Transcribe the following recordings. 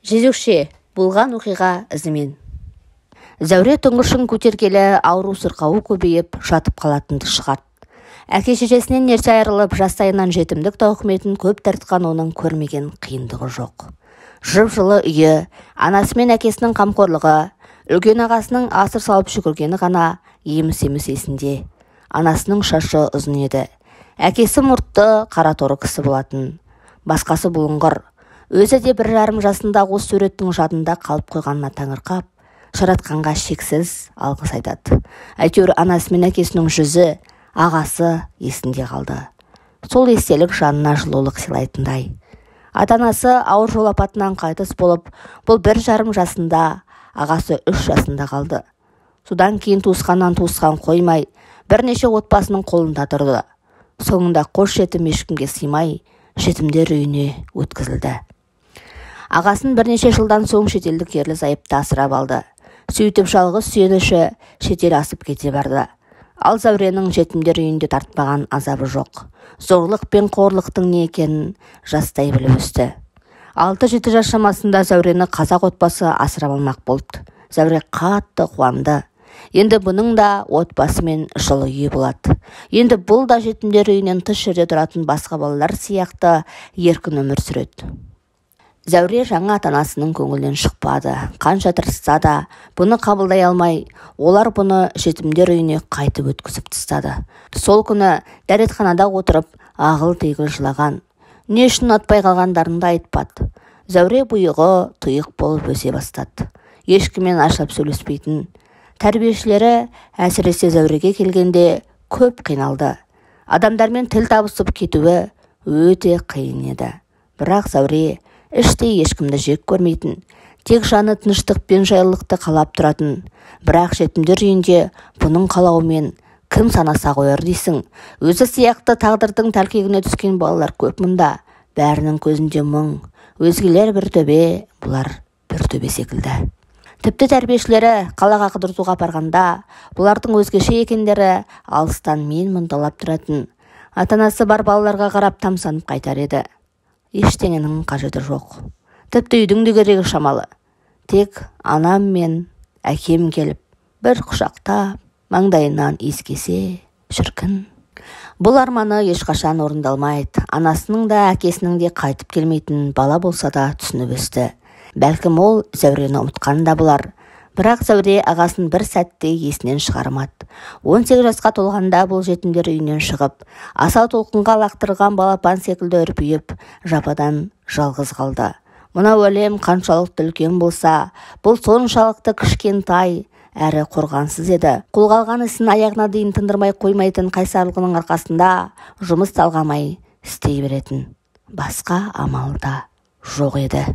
Жезөкше болған оқиға ізімен. Зәуре тұңғышын көтергелі ауру сырқауы көбейіп жатып қалатынды шығарды. Әке-шешесінен ерте айырылып, жастайынан жетімдік тауқыметін көп тартқан оның көрмеген қиындығы жоқ. Жып-жылы үйі, анасы мен әкесінің қамқорлығы, үлкен ағасының асыр салып жүгіргені ғана еміс-еміс есінде. Анасының шашы ұзын еді. Әкесі мұртты, қара торы кісі болатын. Басқасы бұлыңғыр. Өзі де 1,5 жасындағы осы суреттің жадында қалып қойғанына таңырқап, жаратқанға шексіз алғыс айтады. Әйтеуір анасы мен әкесінің жүзі, ағасы есінде қалды. Сол естелік жанына жылулық сыйлайтындай. Ата-анасы ауыр жол апатынан қайтыс болып, бұл 1,5 жасында, ағасы 3 жасында қалды. Содан кейін туысқаннан туысқан қоймай, бірнеше отбасының қолында тұрды. Соңында қос жетім ешкімге сыймай, жетімдер үйіне өткізілді. Ағасын бірнеше жылдан соң шетелдік ерлі-зайыпты асырап алды. Сөйтіп жалғыз сүйеніші шетел асып кете барды. Ал Зәуренің жетімдер үйінде тартпаған азабы жоқ. Зорлық пен қорлықтың не екенін жастай біліп өсті. 6-7 жас шамасында Зәурені қазақ отбасы асырап алмақ болды. Зәуре қатты қуанды. Енді бұның да отбасы мен жылы үйі болады. Енді бұл да жетімдер үйінен тыс жерде тұратын басқа балалар сияқты еркін өмір сүреді. Зәуре жаңа ата-анасының көңілінен шықпады. Қанша тырысса да бұны қабылдай алмай, олар бұны жетімдер үйіне қайтып өткізіп тастады. Сол күні дәретханада отырып, ағыл-тегіл жылаған. Не үшін ұнатпай қалғандарын да айтпады. Зәуре бұйығы тұйық болып өсе бастады. Ешкіммен ашылып сөйлеспейтін. Тәрбиешілері әсіресе Зәуреге келгенде көп қиналды. Адамдармен тіл табысып кетуі өте қиын еді. Бірақ Зәуре іштей ешкімді жек көрмейтін, тек жаны тыныштық пен жайлылықты қалап тұратын. Бірақ жетімдер үйінде бұның қалауымен кім санаса қояр дейсің? Өзі сияқты тағдырдың тәлкегіне түскен балалар көп мұнда. Бәрінің көзінде мұң. Өзгелер бір төбе, бұлар бір төбе секілді. Тіпті тәрбиешілері қалаға қыдыртуға барғанда, бұлардың өзгеше екендері алыстан мен мұндалап тұратын. Ата-анасы бар балаларға қарап тамсанып қайтар еді. Ештеңенің қажеті жоқ. Тіпті үйдің де керегі шамалы. Тек анам мен әкем келіп, бір құшақтап, маңдайынан иіскесе, шіркін. Бұл арманы ешқашан орындалмайды. Анасының да әкесінің де қайтып келмейтін бала болса да түсініп өсті. Бәлкім ол Зәурені ұмытқан да болар. Бірақ Зәуре ағасын бір сәтте есінен шығармады. 18 жасқа толғанда бұл жетімдер үйінен шығып, асау толқынға лақтырған балапан секілді үрпиіп, жападан жалғыз қалды. Мынау әлем қаншалықты үлкен болса, бұл соншалықты кішкентай әрі қорғансыз еді. Қолға алған ісін аяғына дейін тындырмай қоймайтын қайсарлығының арқасында жұмыс талғамай істей беретін. Басқа амал да жоқ еді.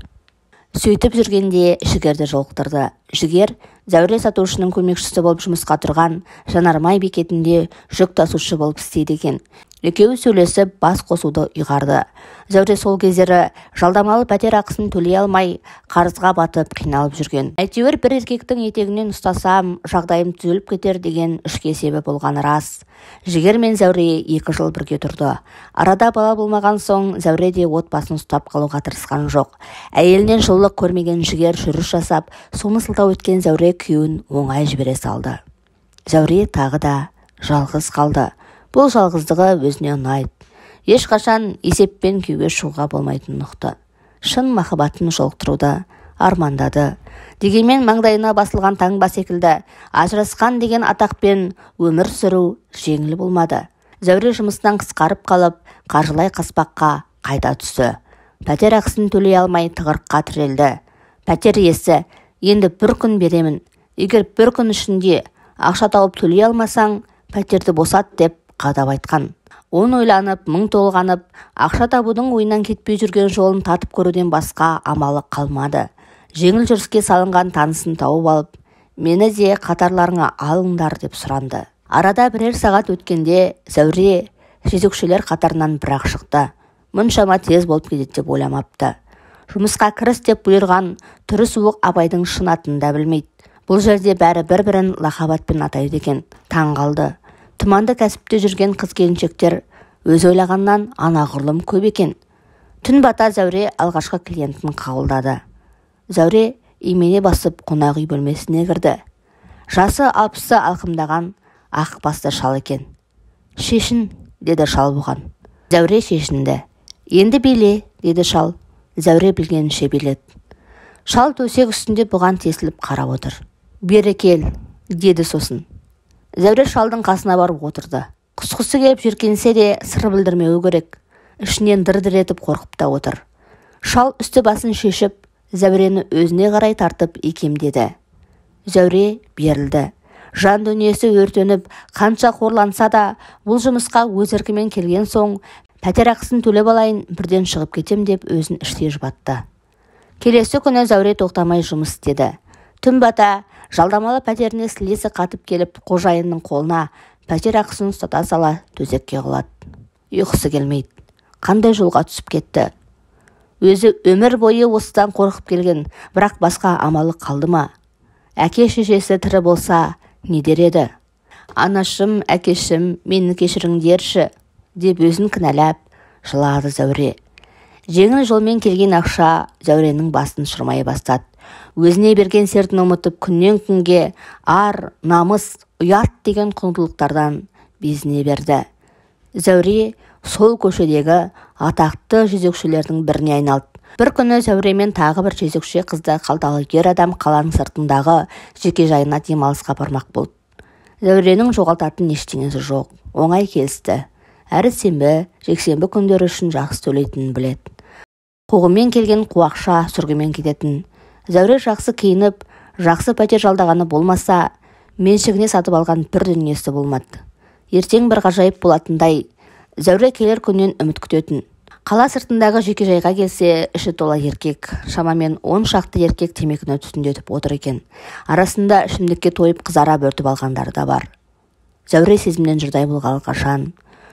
Сөйтіп жүргенде Жігерді жолықтырды. Жігер Зәуре сатушының көмекшісі болып жұмысқа тұрған Жанармай бекетінде жүк тасушы болып істейді екен. Екеуі сөйлесіп бас қосуды ұйғарды. Зәуре сол кездері жалдамалы пәтер ақысын төлей алмай, қарызға батып қиналып жүрген. Әйтеуір бір еркектің етегінен ұстасам, жағдайым түзеліп кетер деген ішкі есебі болғаны рас. Жігер мен Зәуре 2 жыл бірге тұрды. Арада бала болмаған соң Зәуре де отбасын ұстап қалуға тырысқан жоқ. Әйелінен жылылық көрмеген Жігер жүріс жасап, соны сылтау еткен Зәуре күйеуін оңай жібере салды. Зәуре тағы да жалғыз қалды. Бұл жалғыздығы өзіне ұнайды. Ешқашан есеппен күйеуге шығуға болмайтынын ұқты. Шын махаббатын жолықтыруды армандады. Дегенмен маңдайына басылған таңба секілді, ажырасқан деген атақпен өмір сүру жеңіл болмады. Зәуре жұмысынан қысқарып қалып, қаржылай қаспаққа қайта түсті. Пәтер ақысын төлей алмай тығырыққа тірелді. Пәтер иесі: енді 1 күн беремін. Егер 1 күн ішінде ақша тауып төлей алмасаң, пәтерді босат деп қадап айтқан. Он ойланып, мың толғанып, ақша табудың ойынан кетпей жүрген жолын татып көруден басқа амалы қалмады. Жеңіл жүріске салынған танысын тауып алып, мені де қатарларыңа алыңдар деп сұранды. Арада 1 сағат өткенде Зәуре жезөкшелер қатарынан бірақ шықты. Мұншама тез болып кетеді деп ойламапты. Жұмысқа кіріс деп бұйырған түрі суық абайдың шын атын да білмейді. Бұл жерде бәрі бір-бірін лақабатпен атайды екен. Таң қалды. Тұманды кәсіпте жүрген қыз-келіншектер өз ойлағаннан анағұрлым көп екен. Түн бата Зәуре алғашқы клиентін қабылдады. Зәуре имене басып қонақ үй бөлмесіне кірді. Жасы 60-ты алқымдаған ақ басты шал екен. «Шешін», деді шал бұған. Зәуре шешінді. «Енді биле», деді шал. Зәуре білгенінше биледі. Шал төсек үстінде бұған тесіліп қарап отыр. «Бері кел», деді сосын. Зәуре шалдың қасына барып отырды. Құсқысы келіп жүркенсе де сыр білдірмеуі керек. Ішінен дір-дір етіп қорқып та отыр. Шал үсті басын шешіп, Зәурені өзіне қарай тартып икемдеді. Зәуре берілді. Жан дүниесі өртеніп, қанша қорланса да, бұл жұмысқа өз еркімен келген соң, пәтер ақысын төлеп алайын, бірден шығып кетем деп өзін іштей жұбатты. Келесі күні Зәуре тоқтамай жұмыс істеді. Түн бата, жалдамалы пәтеріне сілесі қатып келіп, қожайынның қолына пәтер ақысын ұстата сала төсекке құлады. Ұйқысы келмейді. Қандай жолға түсіп кетті? Өзі өмір бойы осыдан қорқып келген, бірақ басқа амалы қалды ма? Әке шешесі тірі болса, не дер еді? «Анашым, әкешім, мені кешіріңдерші», деп өзін кінәлап жылады Зәуре. Жеңіл жолмен келген ақша Зәуренің басын шырмай бастады. Өзіне берген сертін ұмытып, күннен күнге ар, намыс, ұят деген құндылықтардан безіне берді. Зәуре сол көшедегі атақты жезөкшелердің біріне айналды. Бір күні Зәуремен тағы бір жезөкше қызды қалталы ер адам қаланың сыртындағы жеке жайына демалысқа бармақ болды. Зәуренің жоғалтатын ештеңесі жоқ, оңай келісті. Әрі сенбі, жексенбі күндері үшін жақсы төлейтінін біледі. Қуғымен келген қуақша сүргімен кететін. Зәуре жақсы киініп, жақсы пәтер жалдағаны болмаса, меншігіне сатып алған бір дүниесі болмады. Ертең бір ғажайып болатындай, Зәуре келер күннен үміт күтетін. Қала сыртындағы жеке жайға келсе, іші тола еркек, шамамен 10 шақты еркек темекіні түтіндетіп отыр екен. Арасында ішімдікке тойып қызара бөртіп алғандары да бар. Зәуре сезімнен жұрдай болғалы қашан.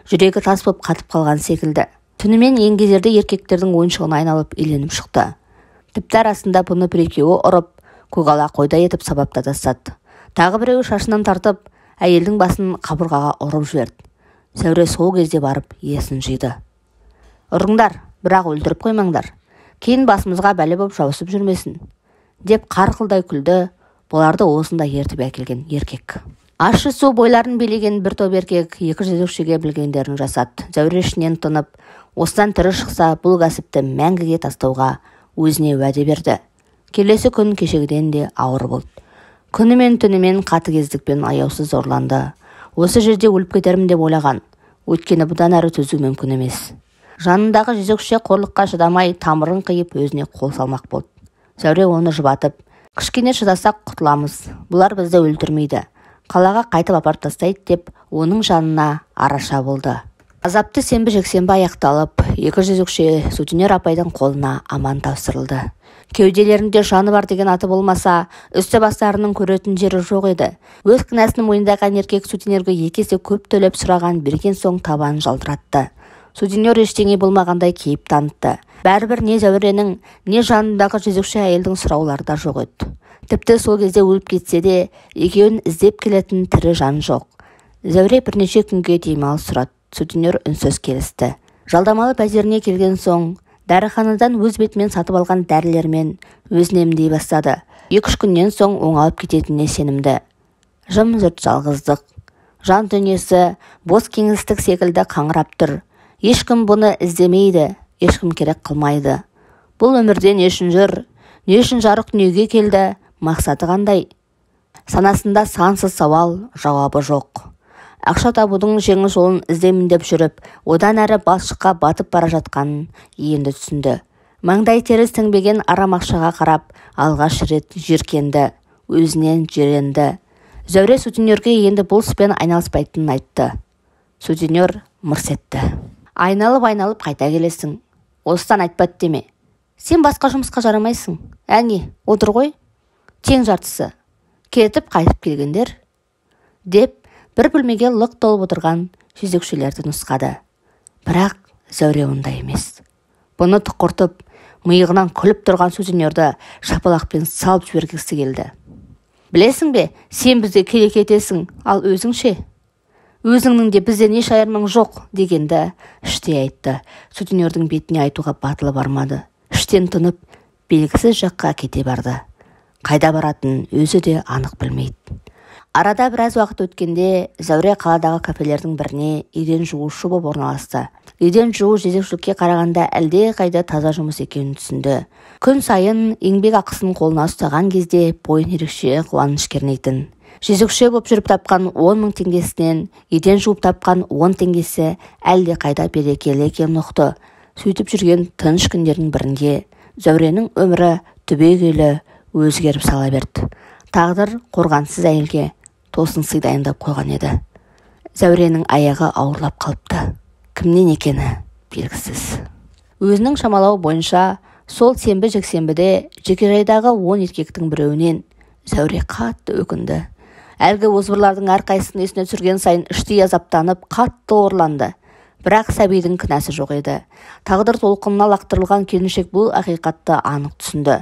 Жүрегі тас боп қатып қалған секілді. Түнімен еңгезерді еркектердің ойыншығына айналып иленіп шықты. Тіпті арасында бұны бір-екеуі ұрып, көкала қойда етіп сабапта тастады. Тағы біреуі шашынан тартып, әйелдің басын қабырғаға ұрып жіберді. Зәуре сол кезде барып есін жиды. «Ұрыңдар, бірақ өлтіріп қоймаңдар. Кейін басымызға бәле боп жауысып жүрмесін», деп қарқылдай күлді. Бұларды осында ертіп әкелген еркек. Ащы су бойларын билеген бір топ еркек екі жезөкшеге білгендерін жасады. Зәуре ішінен тынып, осыдан тірі шықса, бұл кәсіпті мәңгіге тастауға өзіне уәде берді. Келесі күн кешегіден де ауыр болды. Күнімен түнімен қатыгездікпен аяусыз зорланды. Осы жерде өліп кетерім деп ойлаған. Өйткені бұдан әрі төзу мүмкін емес. Жанындағы жезөкше қорлыққа шыдамай тамырын қиып өзіне қол салмақ болды. Зәуре оны жұбатып, «Кішкене шыдасақ құтыламыз. Бұлар бізді өлтірмейді. Қалаға қайтып апарып тастайды» деп оның жанына араша болды. Азапты сенбі жексенбі аяқталып, екі жезөкше сутенер апайдың қолына аман тапсырылды. Кеуделерінде жаны бар деген аты болмаса, үсті бастарының көретін жері жоқ еді. Өз кінәсін мойындаған еркек сутенерге екесе көп төлеп сұраған берген соң табанын жалтыратты. Сутенер ештеңе болмағандай кейіп танытты. Бәрібір не Зәуренің, не жанындағы жезөкше әйелдің сұраулары да жоқ еді. Тіпті сол кезде өліп кетсе де, екеуін іздеп келетін тірі жан жоқ. Зәуре бірнеше күнге демалыс сұрады. Сутенер үнсіз келісті. Жалдамалы пәтеріне келген соң, дәріханадан өз бетімен сатып алған дәрілермен өзін емдей бастады. 2-3 күннен соң оңалып кететініне сенімді. Жым-жырт жалғыздық. Жан дүниесі бос кеңістік секілді қаңырап тұр. Ешкім бұны іздемейді, ешкім керек қылмайды. Бұл өмірде не үшін жүр, не үшін жарық дүниеге келді, мақсаты қандай? Санасында сансыз сауал, жауабы жоқ. Ақша табудың жеңіл жолын іздеймін деп жүріп, одан әрі балшыққа батып бара жатқанын енді түсінді. Маңдай тері сіңбеген арам ақшаға қарап, алғаш рет жиркенді, өзінен жиренді. Зәуре сутенерге енді бұл іспен айналыспайтынын айтты. Сутенер мырс етті. Айналып қайта келесің. Осыдан айтпады деме. Сен басқа жұмысқа жарамайсың. Әне, отыр ғой. Тең жартысы. Кетіп қайтып келгендер. Деп бір бөлмеге лық толып отырған жезөкшелерді нұсқады. Бірақ Зәуре ондай емес. Бұны тұқыртып, миығынан күліп тұрған сутенерді шапалақпен салып жібергісі келді. Білесің бе, сен бізде керек етесің, ал өзің ше? Өзіңнің де бізден еш айырмаң жоқ дегенді іштей айтты. Сутенердің бетіне айтуға батылы бармады. Іштен тынып, белгісіз жаққа кете барды. Қайда баратынын өзі де анық білмейді. Арада біраз уақыт өткенде Зәуре қаладағы кафелердің біріне еден жуушы боп орналасты. Еден жуу жезекшілікке қарағанда әлде қайда таза жұмыс екенін түсінді. Күн сайын еңбек ақысын қолына ұстаған кезде бойын ерекше қуаныш кернейтін. Жезекші боп жүріп тапқан 10 000 теңгесінен еден жуып тапқан 10 теңгесі әлде қайда берекелі екенін ұқты. Сөйтіп жүрген тыныш күндердің бірінде Зәуренің өмірі түбегейлі өзгеріп сала берді. Тағдыр қорғансыз әйелге тосын сый дайындап қойған еді. Зәуренің аяғы ауырлап қалыпты. Кімнен екені белгісіз. Өзінің шамалауы бойынша сол сенбі жексенбіде жекежайдағы 10 еркектің біреуінен Зәуре қатты өкінді. Әлгі озбырлардың әрқайсысын есіне түсірген сайын іштей азаптанып, қатты орланды. Бірақ сәбидің кінәсі жоқ еді. Тағдыр толқынына лақтырылған келіншек бұл ақиқатты анық түсінді.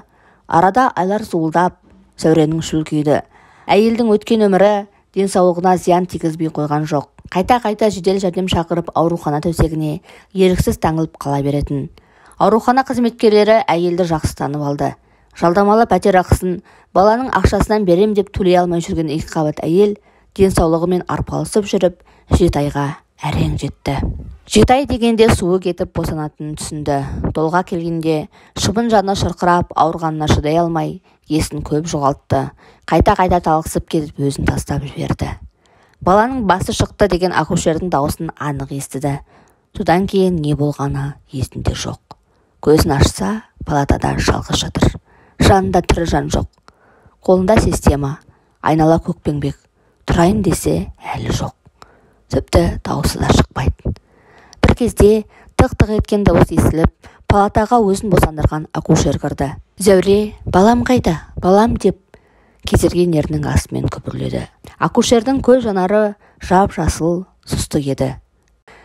Арада айлар зуылдап, Зәуренің шүл күйді. Әйелдің өткен өмірі денсаулығына зиян тигізбей қойған жоқ. Қайта-қайта жедел жәрдем шақырып аурухана төсегіне еріксіз таңылып қала беретін. Аурухана қызметкерлері әйелді жақсы танып алды. Жалдамалы пәтер ақысын баланың ақшасынан берем деп төлей алмай жүрген екі қабат әйел денсаулығымен арпалысып жүріп 7 айға әрең жетті. 7 ай дегенде суы кетіп босанатынын түсінді. Толға келгенде шыбын жаны шырқырап ауырғанына шыдай алмай есін көп жоғалтты. Қайта-қайта талықсып кетіп өзін тастап жіберді. Баланың басы шықты деген акушердің дауысын анық естіді. Содан кейін не болғаны есінде жоқ. Көзін ашса, палатада жалғыз жатыр. Жанында тірі жан жоқ. Қолында система, айнала көкпеңбек. Тұрайын десе әлі жоқ. Тіпті дауысы да шықпайды. Бір кезде тық-тық еткен дауыс естіліп, палатаға өзін босандырған акушер кірді. Зәуре, балам қайда, балам деп кезерген ернің астымен күбірледі. Акушердің көз жанары жап-жасыл, сұсты еді.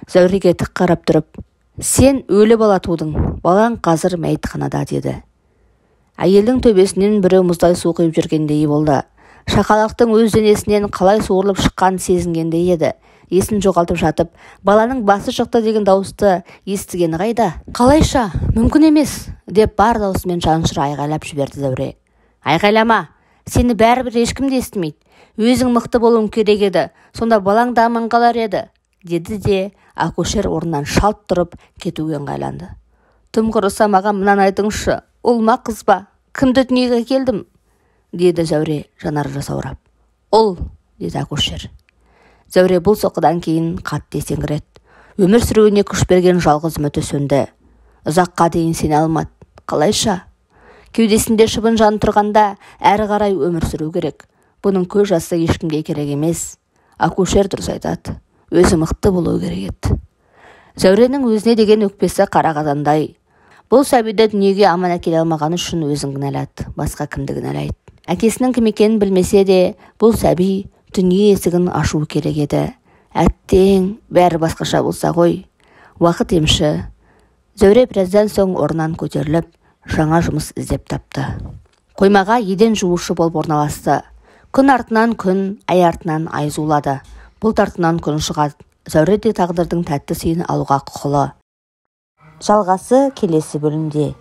Зәуреге тік қарап тұрып, сен өлі бала тудың, балаң қазір мәйітханада деді. Әйелдің төбесінен біреу мұздай су құйып жүргендей болды. Шақалақтың өз денесінен қалай суырылып шыққан сезінгендей еді. Есін жоғалтып жатып, баланың басы шықты деген дауысты естігені қайда? Қалайша, мүмкін емес, деп бар даусымен жаншыра айғайлап жіберді Зәуре. Айғайлама, сені бәрібір ешкім де естімейді. Өзің мықты болуың керек еді, сонда балаң да аман қалар еді, деді де акушер орнынан шалт тұрып кетуге ыңғайланды. Тым құрыса маған мынаны айтыңызшы, ұл ма қыз ба? Кімді дүниеге келдім? Деді Зәуре жанары жасаурап. Ұл, деді акушер. Зәуре бұл соққыдан кейін қатты есеңгіреді. Өмір сүруіне күш берген жалғыз үміті сөнді. Ұзаққа дейін сене алмады. Қалайша? Кеудесінде шыбын жан тұрғанда әрі қарай өмір сүру керек. Бұның көз жасы ешкімге керек емес. Акушер дұрыс айтады. Өзі мықты болу керек еді. Зәуренің өзіне деген өкпесі қара қазандай. Бұл сәбиді дүниеге аман әкеле алмаған үшін өзін кінәлады, басқа кімді кінәлайды. Әкесінің кім екенін білмесе де, бұл сәби дүние есігін ашу керек еді. Әттең, бәрі басқаша болса ғой. Уақыт емші. Зәуре біраздан соң орнынан көтеріліп, жаңа жұмыс іздеп тапты. Қоймаға еден жуушы болып орналасты. Күн артынан күн, ай артынан ай зулады. Бұлт артынан күн шығады. Зәуре де тағдырдың тәтті сыйын алуға құқылы. Жалғасы келесі бөлімде.